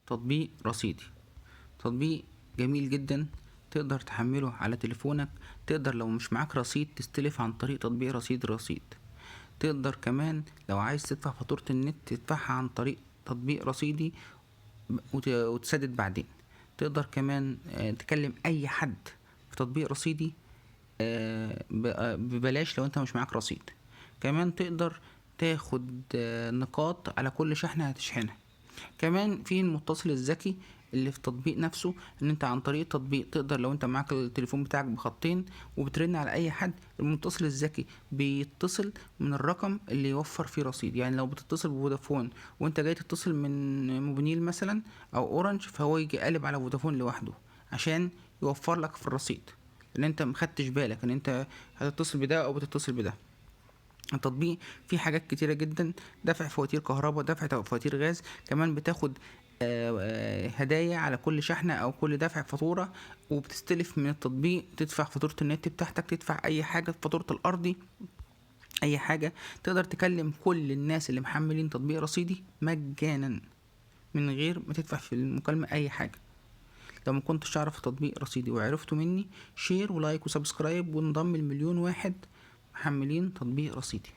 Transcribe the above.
تطبيق رصيدي. تطبيق جميل جدا، تقدر تحمله على تليفونك. تقدر لو مش معاك رصيد تستلف عن طريق تطبيق رصيد. تقدر كمان لو عايز تدفع فاتورة النت تدفعها عن طريق تطبيق رصيدي وتسدد بعدين. تقدر كمان تكلم اي حد في تطبيق رصيدي ببلاش لو انت مش معاك رصيد. كمان تقدر تاخد نقاط على كل شحنة هتشحنها. كمان في المتصل الذكي اللي في التطبيق نفسه، ان انت عن طريق التطبيق تقدر لو انت معاك التليفون بتاعك بخطين وبترن على اي حد، المتصل الذكي بيتصل من الرقم اللي يوفر فيه رصيد. يعني لو بتتصل بفودافون وانت جاي تتصل من موبينيل مثلا او اورنج، فهو يجي قالب على فودافون لوحده عشان يوفر لك في الرصيد، ان انت مخدتش بالك ان انت هتتصل بده او بتتصل بده. التطبيق فيه حاجات كتيرة جدا، دفع فواتير كهرباء، دفع فواتير غاز. كمان بتاخد هدايا على كل شحنة او كل دفع فاتورة، وبتستلف من التطبيق، تدفع فاتورة النت بتاعتك، تدفع اي حاجة، فاتورة الارضي، اي حاجة. تقدر تكلم كل الناس اللي محملين تطبيق رصيدي مجانا من غير ما تدفع في المكالمة اي حاجة. لو ما كنتش تعرف تطبيق رصيدي وعرفته مني، شير ولايك وسبسكرايب، وانضم ل1,000,000 واحد محملين تطبيق رصيدي.